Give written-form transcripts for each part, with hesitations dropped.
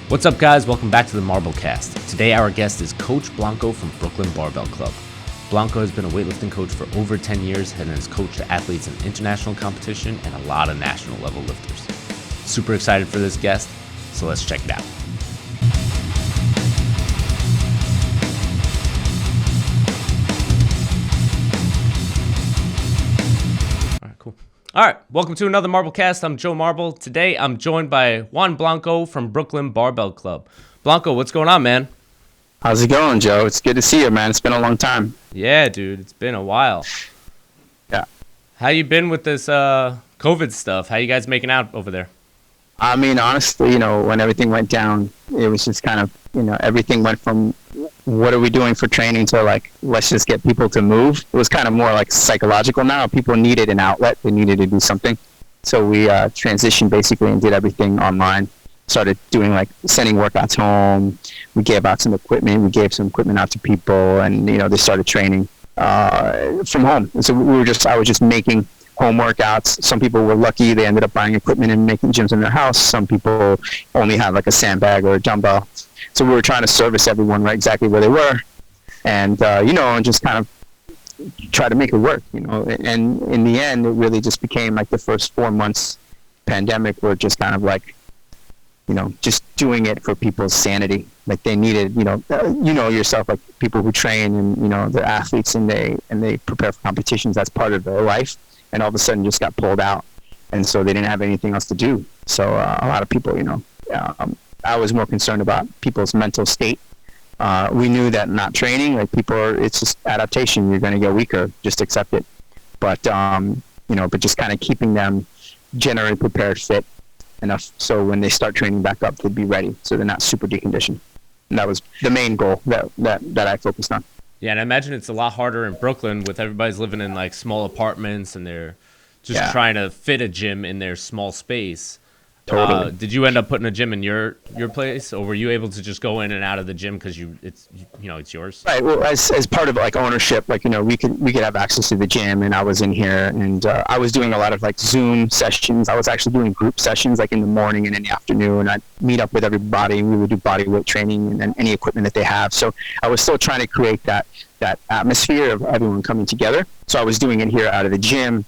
What's up, guys? Welcome back to the MarbleCast. Today, our guest is Coach Blanco from Brooklyn Barbell Club. Blanco has been a weightlifting coach for over 10 years and has coached athletes in international competition and a lot of national level lifters. Super excited for this guest, so let's check it out. All right, welcome to another MarbleCast. I'm Joe Marble. Today, I'm joined by Juan Blanco from Brooklyn Barbell Club. Blanco, what's going on, man? How's it going, Joe? It's good to see you, man. It's been a long time. Yeah, dude, it's been a while. Yeah. How you been with this COVID stuff? How you guys making out over there? I mean, honestly, when everything went down, it was just kind of, everything went from what are we doing for training to like, let's just get people to move. It was kind of more like psychological now. People needed an outlet. They needed to do something. So we transitioned basically and did everything online. Started doing like sending workouts home. We gave out some equipment. We gave some equipment out to people, and they started training from home. And so I was just making home workouts. Some people were lucky; they ended up buying equipment and making gyms in their house. Some people only had like a sandbag or a dumbbell. So we were trying to service everyone right exactly where they were, and and just kind of try to make it work. And in the end, it really just became like the first 4 months pandemic were just kind of like, just doing it for people's sanity. Like they needed, yourself, like people who train and, they're athletes and they prepare for competitions. That's part of their life. And all of a sudden just got pulled out. And so they didn't have anything else to do. So a lot of people, I was more concerned about people's mental state. We knew that not training, like it's just adaptation. You're going to get weaker. Just accept it. But, but just kind of keeping them generally prepared, fit enough. So when they start training back up, they'd be ready. So they're not super deconditioned. And that was the main goal that I focused on. Yeah, and I imagine it's a lot harder in Brooklyn with everybody's living in like small apartments and they're just trying to fit a gym in their small space. Totally. Did you end up putting a gym in your place, or were you able to just go in and out of the gym because it's yours? Right. Well, as part of like ownership, like we could have access to the gym, and I was in here, and I was doing a lot of like Zoom sessions. I was actually doing group sessions like in the morning and in the afternoon. I'd meet up with everybody, and we would do body weight training and then any equipment that they have. So I was still trying to create that atmosphere of everyone coming together. So I was doing it here out of the gym.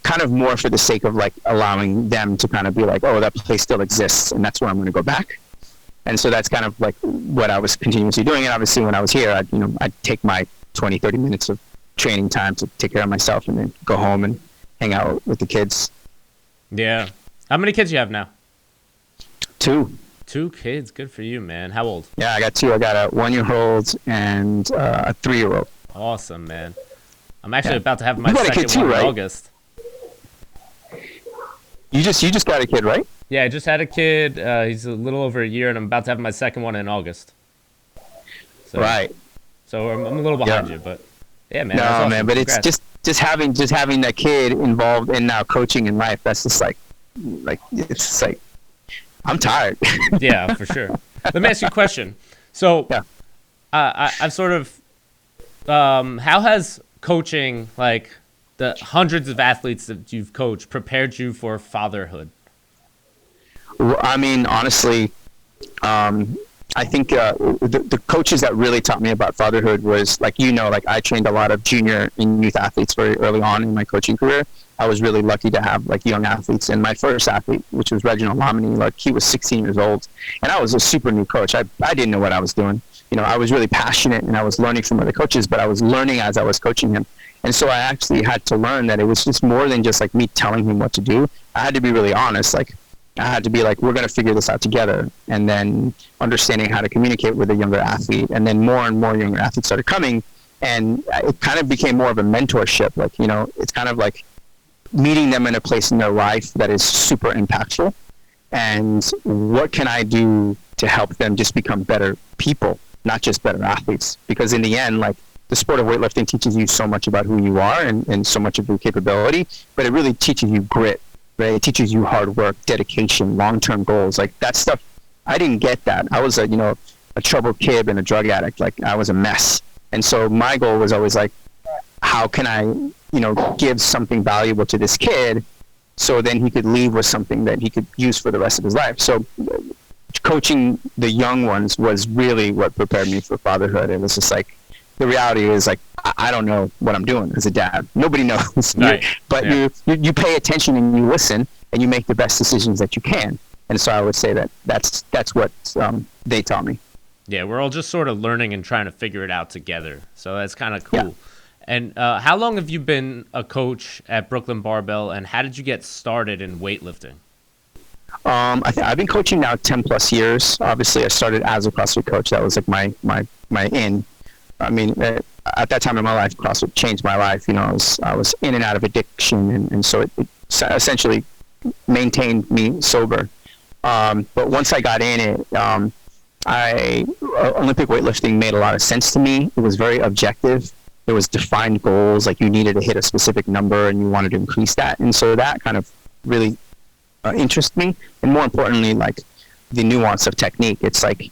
Kind of more for the sake of like allowing them to kind of be like, oh, that place still exists and that's where I'm going to go back. And so that's kind of like what I was continuously doing. And obviously when I was here, I'd take my 20-30 minutes of training time to take care of myself and then go home and hang out with the kids. Yeah. How many kids do you have now? 2. 2 kids. Good for you, man. How old? Yeah, I got 2. I got a 1-year-old and a 3-year-old. Awesome, man. I'm actually about to have my second kid too, one in right? August. You just got a kid, right? Yeah, I just had a kid. He's a little over a year, and I'm about to have my second one in August. So, right. So I'm a little behind you, but yeah, man. No, awesome. man, but Congrats. it's just having that kid involved in now coaching in life. That's just like it's just like I'm tired. Yeah, for sure. Let me ask you a question. So, I've sort of how has coaching like the hundreds of athletes that you've coached prepared you for fatherhood? Well, I mean, honestly, I think the coaches that really taught me about fatherhood was like I trained a lot of junior and youth athletes very early on in my coaching career. I was really lucky to have like young athletes, and my first athlete, which was Reginald Lomini, like he was 16 years old, and I was a super new coach. I didn't know what I was doing. I was really passionate and I was learning from other coaches, but I was learning as I was coaching him. And so I actually had to learn that it was just more than just like me telling him what to do. I had to be really honest. Like I had to be like, we're going to figure this out together. And then understanding how to communicate with a younger athlete. And then more and more younger athletes started coming. And it kind of became more of a mentorship. Like, it's kind of like meeting them in a place in their life that is super impactful. And what can I do to help them just become better people, not just better athletes? Because in the end, like, the sport of weightlifting teaches you so much about who you are and so much of your capability, but it really teaches you grit, right? It teaches you hard work, dedication, long-term goals. Like that stuff, I didn't get that. I was a troubled kid and a drug addict. Like I was a mess. And so my goal was always like, how can I, give something valuable to this kid so then he could leave with something that he could use for the rest of his life. So coaching the young ones was really what prepared me for fatherhood. It was just like, the reality is like, I don't know what I'm doing as a dad. Nobody knows. Right. But you pay attention and you listen and you make the best decisions that you can. And so I would say that's what they taught me. Yeah, we're all just sort of learning and trying to figure it out together. So that's kind of cool. Yeah. And how long have you been a coach at Brooklyn Barbell, and how did you get started in weightlifting? I've been coaching now 10 plus years. Obviously, I started as a CrossFit coach. That was like my in. I mean, at that time in my life, CrossFit changed my life. You know, I was in and out of addiction, and so it essentially maintained me sober. But once I got in it, Olympic weightlifting made a lot of sense to me. It was very objective. There was defined goals, like you needed to hit a specific number and you wanted to increase that. And so that kind of really interested me. And more importantly, like the nuance of technique. It's like,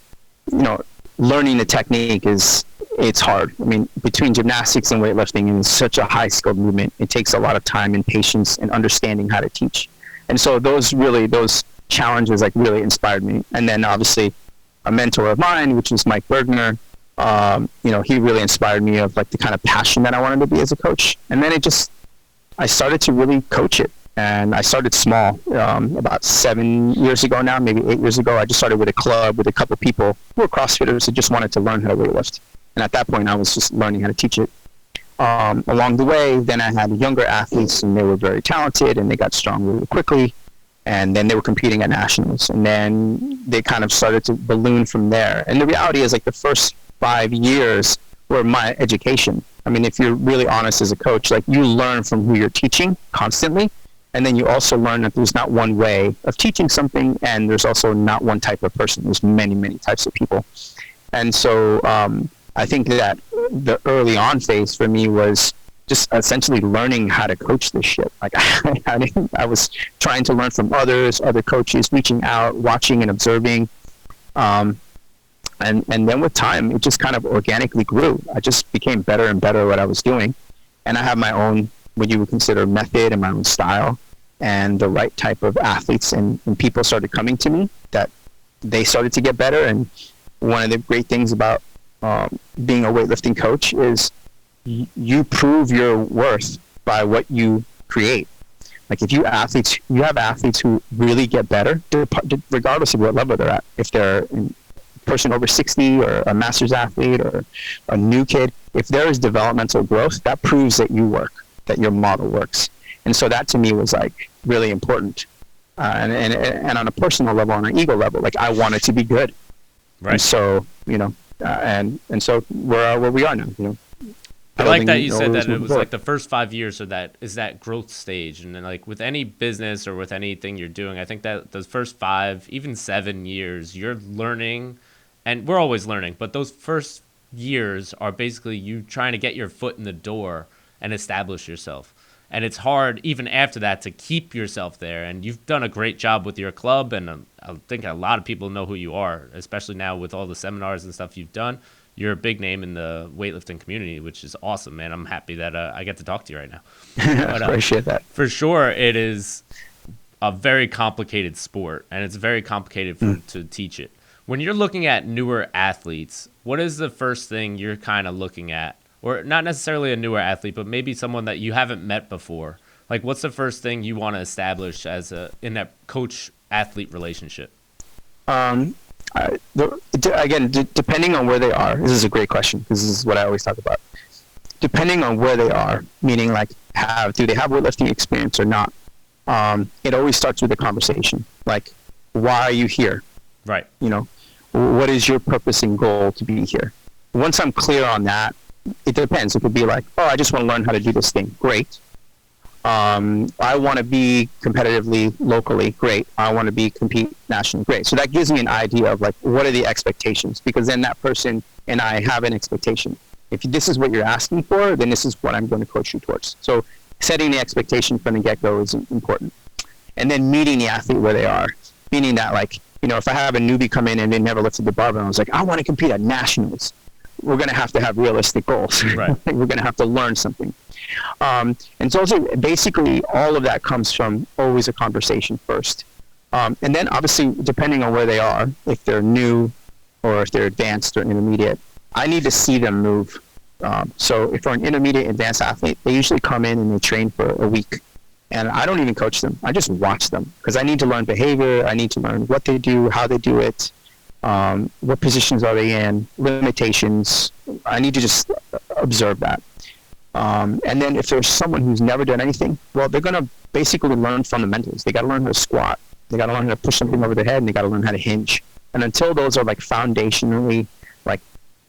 learning the technique it's hard. I mean, between gymnastics and weightlifting, and it's such a high skilled movement, it takes a lot of time and patience and understanding how to teach. And so those challenges like really inspired me. And then obviously a mentor of mine, which was Mike Bergner, he really inspired me of like the kind of passion that I wanted to be as a coach. And then I started to really coach it. And I started small, about 7 years ago now, maybe 8 years ago. I just started with a club with a couple people who were CrossFitters who just wanted to learn how to weightlift. And at that point, I was just learning how to teach it. Along the way, then I had younger athletes, and they were very talented, and they got strong really quickly. And then they were competing at nationals. And then they kind of started to balloon from there. And the reality is, like, the first 5 years were my education. I mean, if you're really honest as a coach, like, you learn from who you're teaching constantly. And then you also learn that there's not one way of teaching something, and there's also not one type of person. There's many, many types of people. And so I think that the early on phase for me was just essentially learning how to coach this shit. Like I was trying to learn from other coaches, reaching out, watching and observing. And then with time, it just kind of organically grew. I just became better and better at what I was doing. And I have my own, what you would consider, method and my own style, and the right type of athletes and people started coming to me that they started to get better. And one of the great things about being a weightlifting coach is you prove your worth by what you create. Like if you have athletes who really get better, regardless of what level they're at. If they're a person over 60 or a master's athlete or a new kid, if there is developmental growth, that proves that you work, that your model works. And so that to me was like really important. And on a personal level, on an ego level, like I wanted to be good. Right. And so, and so we're where we are now, I like that you said that it was like the first 5 years is that growth stage. And then like with any business or with anything you're doing, I think that those first 5, even 7 years, you're learning, and we're always learning, but those first years are basically you trying to get your foot in the door and establish yourself. And it's hard even after that to keep yourself there. And you've done a great job with your club, and I think a lot of people know who you are, especially now with all the seminars and stuff you've done. You're a big name in the weightlifting community, which is awesome, man. I'm happy that I get to talk to you right now. But, appreciate that. For sure, it is a very complicated sport, and it's very complicated to teach it. When you're looking at newer athletes, what is the first thing you're kind of looking at? Or not necessarily a newer athlete, but maybe someone that you haven't met before. Like, what's the first thing you want to establish in that coach-athlete relationship? Again, depending on where they are, this is a great question because this is what I always talk about. Depending on where they are, meaning like do they have weightlifting experience or not? It always starts with a conversation. Like, why are you here? Right. What is your purpose and goal to be here? Once I'm clear on that, it depends. It could be like, I just want to learn how to do this thing. Great. I want to be competitively locally. Great. I want to compete nationally. Great. So that gives me an idea of like, what are the expectations? Because then that person and I have an expectation. If this is what you're asking for, then this is what I'm going to coach you towards. So setting the expectation from the get-go is important. And then meeting the athlete where they are, meaning that like, if I have a newbie come in and they never lifted the barbell, and I was like, I want to compete at nationals. We're going to have realistic goals. Right. We're going to have to learn something. And so also basically all of that comes from always a conversation first. And then obviously, depending on where they are, if they're new or if they're advanced or intermediate, I need to see them move. So if for an intermediate advanced athlete, they usually come in and they train for a week. And I don't even coach them. I just watch them because I need to learn behavior. I need to learn what they do, how they do it, what positions are they in, limitations. I need to just observe that. And then if there's someone who's never done anything, well, they're going to basically learn fundamentals. They got to learn how to squat. They got to learn how to push something over their head, and they got to learn how to hinge. And until those are like foundationally like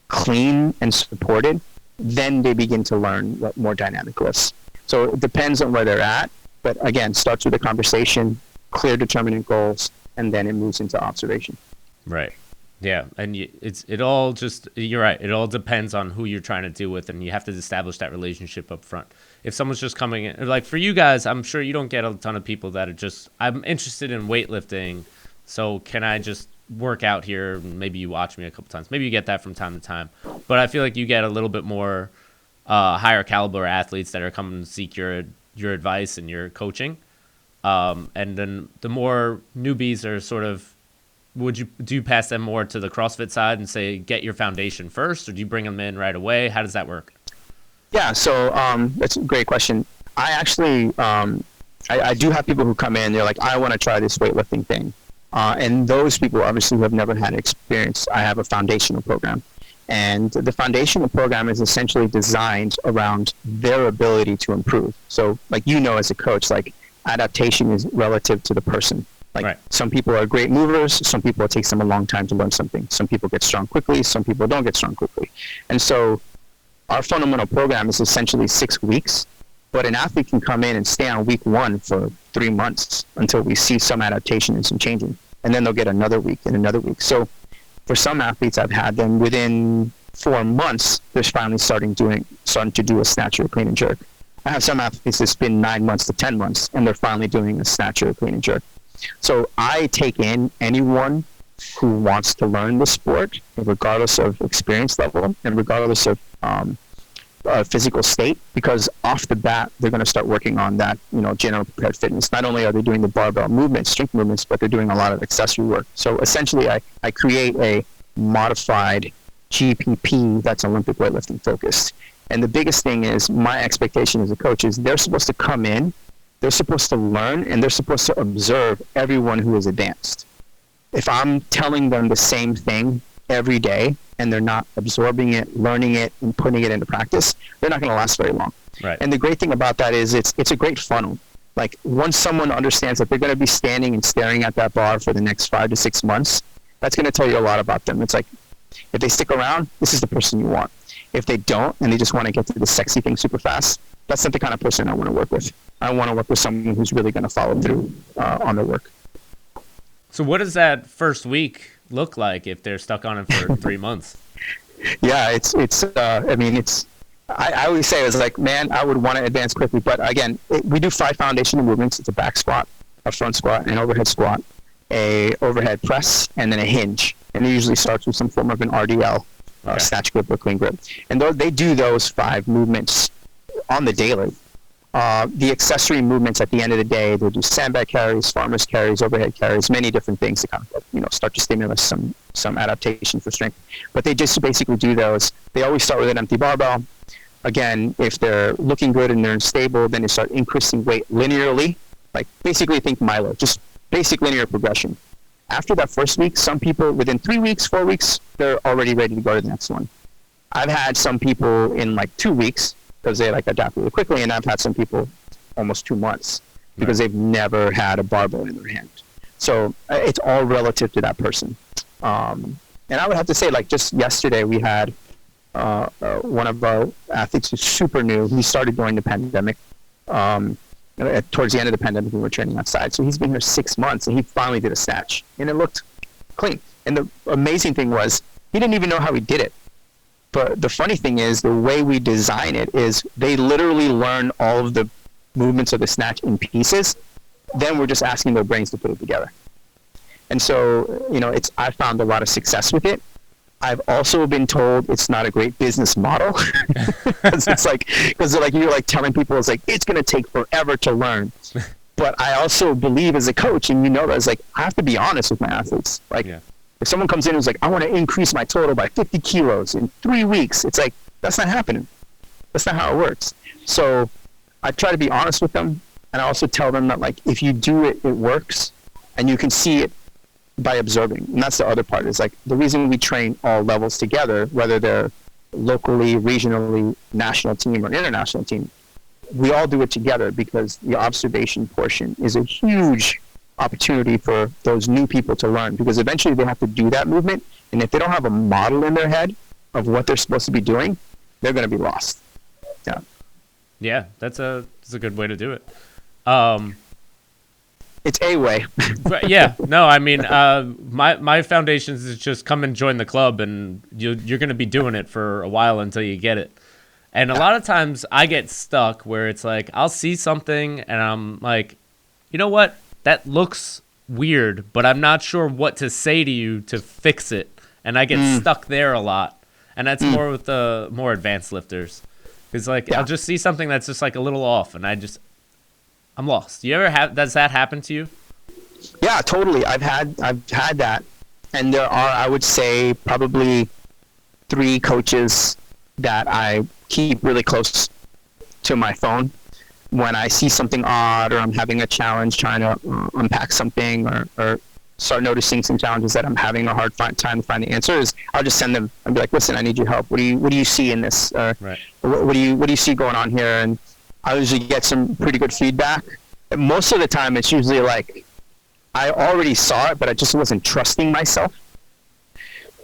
clean and supported, then they begin to learn what more dynamic lifts. So it depends on where they're at. But again, starts with a conversation, clear determinate goals, and then it moves into observation. Right. Yeah. And it all just, you're right. It all depends on who you're trying to deal with, and you have to establish that relationship up front. If someone's just coming in, like for you guys, I'm sure you don't get a ton of people that are just, I'm interested in weightlifting, so can I just work out here? Maybe you watch me a couple times. Maybe you get that from time to time. But I feel like you get a little bit more higher caliber athletes that are coming to seek your advice and your coaching. And then the more newbies are sort of, do you pass them more to the CrossFit side and say, get your foundation first, or do you bring them in right away? How does that work? Yeah, so that's a great question. I actually, I do have people who come in, they're like, I want to try this weightlifting thing. And those people obviously who have never had experience, I have a foundational program. And the foundational program is essentially designed around their ability to improve. So like, as a coach, like adaptation is relative to the person. Like right. Some people are great movers. Some people, it takes them a long time to learn something. Some people get strong quickly. Some people don't get strong quickly. And so our fundamental program is essentially 6 weeks, but an athlete can come in and stay on week 1 for 3 months until we see some adaptation and some changing. And then they'll get another week and another week. So for some athletes, I've had them within 4 months, they're finally starting to do a snatch or a clean and jerk. I have some athletes that's been 9 months to 10 months, and they're finally doing a snatch or a clean and jerk. So I take in anyone who wants to learn the sport, regardless of experience level and regardless of physical state, because off the bat, they're going to start working on that, general prepared fitness. Not only are they doing the barbell movements, strength movements, but they're doing a lot of accessory work. So essentially, I create a modified GPP that's Olympic weightlifting focused. And the biggest thing is, my expectation as a coach is they're supposed to come in, they're supposed to learn, and they're supposed to observe everyone who is advanced. If I'm telling them the same thing every day and they're not absorbing it, learning it, and putting it into practice, they're not going to last very long. Right. And the great thing about that is it's a great funnel. Like once someone understands that they're going to be standing and staring at that bar for the next 5 to 6 months, that's going to tell you a lot about them. It's like, if they stick around, this is the person you want. If they don't and they just want to get to the sexy thing super fast, that's not the kind of person I want to work with. I want to work with someone who's really going to follow through on their work. So what does that first week look like if they're stuck on it for 3 months? Yeah, I always say, it's like, man, I would want to advance quickly. But again, we do 5 foundational movements. It's a back squat, a front squat, an overhead squat, a overhead press, and then a hinge. And it usually starts with some form of an RDL, snatch grip or clean grip. And they do those 5 movements on the daily. The accessory movements at the end of the day, they'll do sandbag carries, farmer's carries, overhead carries, many different things to kind of, start to stimulate some adaptation for strength. But they just basically do those. They always start with an empty barbell. Again, if they're looking good and they're stable, then they start increasing weight linearly. Like basically think Milo, just basic linear progression. After that first week, some people within 3 weeks, 4 weeks, they're already ready to go to the next one. I've had some people in like 2 weeks, because they adapt really quickly, and I've had some people almost 2 months because they've never had a barbell in their hand. So it's all relative to that person. And I would have to say, just yesterday we had one of our athletes who's super new. He started during the pandemic. Towards the end of the pandemic, we were training outside. So he's been here 6 months, and he finally did a snatch, and it looked clean. And the amazing thing was, he didn't even know how he did it. But the funny thing is, the way we design it is they literally learn all of the movements of the snatch in pieces. Then we're just asking their brains to put it together. And so, I found a lot of success with it. I've also been told it's not a great business model. Because you're telling people, it's going to take forever to learn. But I also believe as a coach, and that, it's like I have to be honest with my athletes. Like, if someone comes in and is like, I want to increase my total by 50 kilos in 3 weeks, it's like, that's not happening. That's not how it works. So I try to be honest with them, and I also tell them that, like, if you do it, it works, and you can see it by observing. And that's the other part, is like the reason we train all levels together, whether they're locally, regionally, national team, or international team, we all do it together because the observation portion is a huge opportunity for those new people to learn, because eventually they have to do that movement, and if they don't have a model in their head of what they're supposed to be doing, they're going to be lost. Yeah, that's a good way to do it. It's a way. Yeah, no, I mean, my foundations is just come and join the club, and you're going to be doing it for a while until you get it. And a lot of times I get stuck where it's like I'll see something and I'm like, you know what? That looks weird, but I'm not sure what to say to you to fix it. And I get stuck there a lot. And that's more with the more advanced lifters. It's like I'll just see something that's just like a little off, and I'm lost. Does that happen to you? Yeah, totally. I've had that. And there are, I would say, probably 3 coaches that I keep really close to my phone when I see something odd, or I'm having a challenge trying to unpack something, or start noticing some challenges that I'm having a hard time to find the answers. I'll just send them and be like, listen, I need your help. What do you see in this? Right. What do you see going on here? And I usually get some pretty good feedback. And most of the time it's usually like I already saw it, but I just wasn't trusting myself.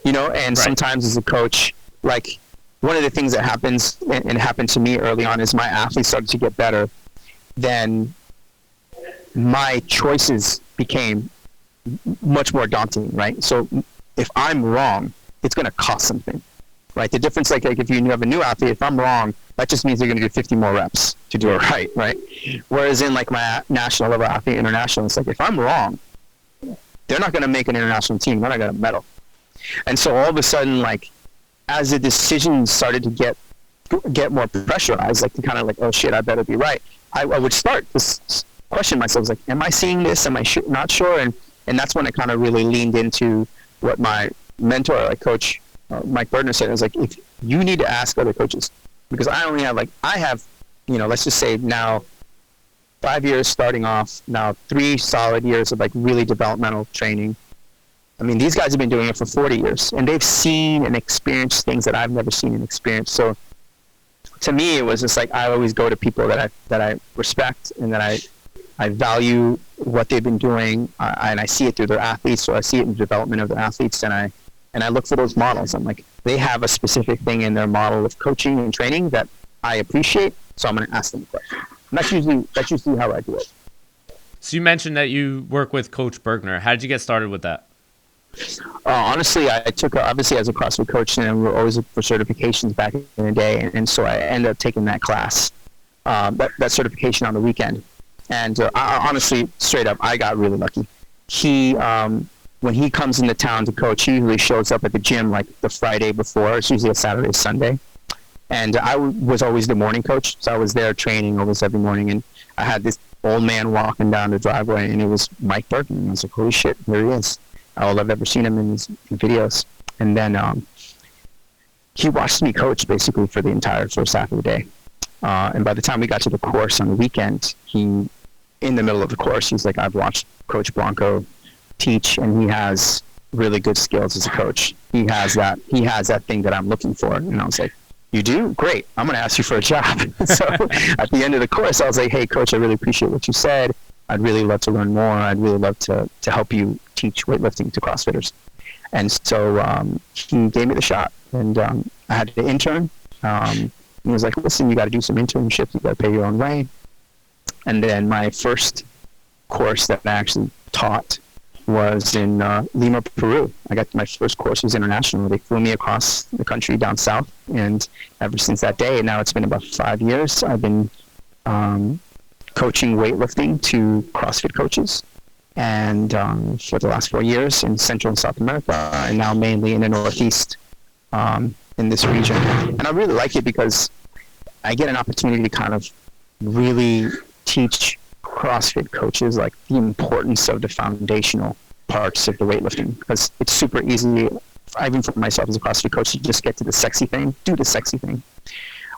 And sometimes as a coach, like, one of the things that happens, and happened to me early on, is my athletes started to get better. Then my choices became much more daunting, right? So if I'm wrong, it's going to cost something, right? The difference, like if you have a new athlete, if I'm wrong, that just means they're going to do 50 more reps to do it right? Whereas in like my national level athlete, international, it's like if I'm wrong, they're not going to make an international team. They're not going to medal. And so all of a sudden, like, as the decisions started to get more pressurized, like, to kind of like, oh shit, I better be right, I would start to question myself, like, am I seeing this? Am I not sure? And that's when I kind of really leaned into what my mentor, like Coach Mike Burdner, said. It was like, if you need to ask other coaches, because I have, let's just say now 5 years starting off, now 3 solid years of like really developmental training. I mean, these guys have been doing it for 40 years, and they've seen and experienced things that I've never seen and experienced. So to me, it was just like, I always go to people that I respect, and that I value what they've been doing, and I see it through their athletes, so I see it in the development of their athletes, and I look for those models. I'm like, they have a specific thing in their model of coaching and training that I appreciate, so I'm going to ask them a question. And that's usually how I do it. So you mentioned that you work with Coach Bergner. How did you get started with that? Honestly, I took, obviously, as a CrossFit coach, and we were always looking for certifications back in the day, and so I ended up taking that class, that certification on the weekend. And honestly, straight up, I got really lucky. He, when he comes into town to coach, he usually shows up at the gym like the Friday before. It's usually a Saturday, Sunday. And I was always the morning coach, so I was there training almost every morning. And I had this old man walking down the driveway, and it was Mike Burton. And I was like, holy shit, here he is. All I've ever seen him in his videos. And then he watched me coach basically for the entire first half of the day. And by the time we got to the course on the weekend, in the middle of the course, he's like, I've watched Coach Blanco teach, and he has really good skills as a coach. He has that thing that I'm looking for. And I was like, you do? Great. I'm going to ask you for a job. So at the end of the course, I was like, hey, Coach, I really appreciate what you said. I'd really love to learn more. I'd really love to help you teach weightlifting to CrossFitters. And so he gave me the shot. And I had an intern. He was like, listen, you got to do some internships. You got to pay your own way. And then my first course that I actually taught was in Lima, Peru. I got my first course was international. They flew me across the country down south. And ever since that day, now it's been about 5 years, I've been coaching weightlifting to CrossFit coaches. And for the last 4 years in Central and South America, and now mainly in the Northeast in this region. And I really like it because I get an opportunity to kind of really teach CrossFit coaches like the importance of the foundational parts of the weightlifting, because it's super easy, even for myself as a CrossFit coach, to just get to the sexy thing, do the sexy thing.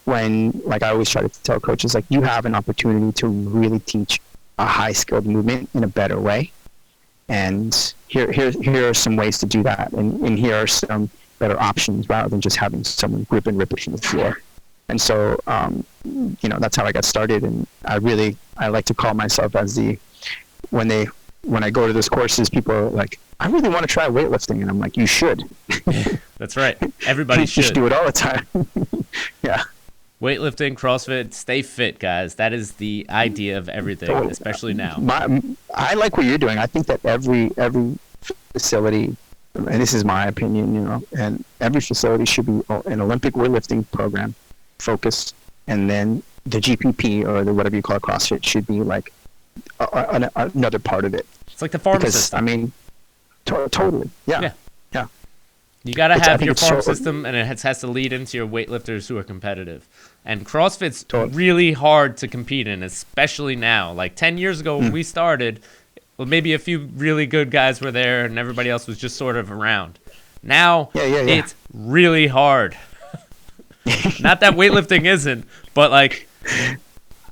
When, like, I always try to tell coaches, like, you have an opportunity to really teach a high skilled movement in a better way. And here are some ways to do that. And here are some better options rather than just having someone grip and rip it from the floor. And so, that's how I got started. And I like to call myself as when I go to those courses, people are like, I really want to try weightlifting. And I'm like, you should. That's right. Everybody should. You should do it all the time. Yeah. Weightlifting, CrossFit, stay fit, guys. That is the idea of everything, especially now. I like what you're doing. I think that every facility, and this is my opinion, and every facility should be an Olympic weightlifting program focused, and then the GPP or the whatever you call it, CrossFit, should be like another part of it. It's like the farm system. I mean, totally. Yeah. You got to have your farm system, and it has to lead into your weightlifters who are competitive. And CrossFit's really hard to compete in, especially now. Like 10 years ago when we started, well, maybe a few really good guys were there, and everybody else was just sort of around. Now, it's really hard. Not that weightlifting isn't, but like,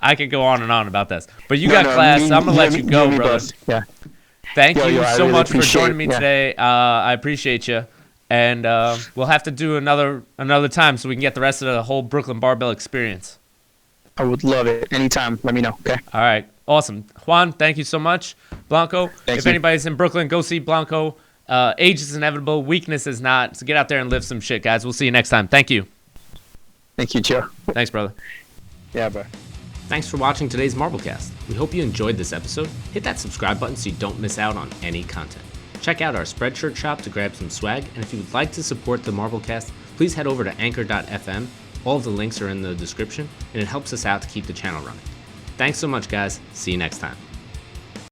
I could go on and on about this. But you got class, so I'm going to let you go, brother. Yeah. Thank you so much for joining me today. I appreciate you. And we'll have to do another time so we can get the rest of the whole Brooklyn Barbell experience. I would love it. Anytime, let me know, okay? All right. Awesome. Juan, thank you so much. Blanco, if anybody's in Brooklyn, go see Blanco. Age is inevitable. Weakness is not. So get out there and lift some shit, guys. We'll see you next time. Thank you. Thank you, Joe. Thanks, brother. Yeah, bro. Thanks for watching today's MarbleCast. We hope you enjoyed this episode. Hit that subscribe button so you don't miss out on any content. Check out our Spreadshirt shop to grab some swag, and if you would like to support the MarbleCast, please head over to anchor.fm. All of the links are in the description, and it helps us out to keep the channel running. Thanks so much, guys. See you next time.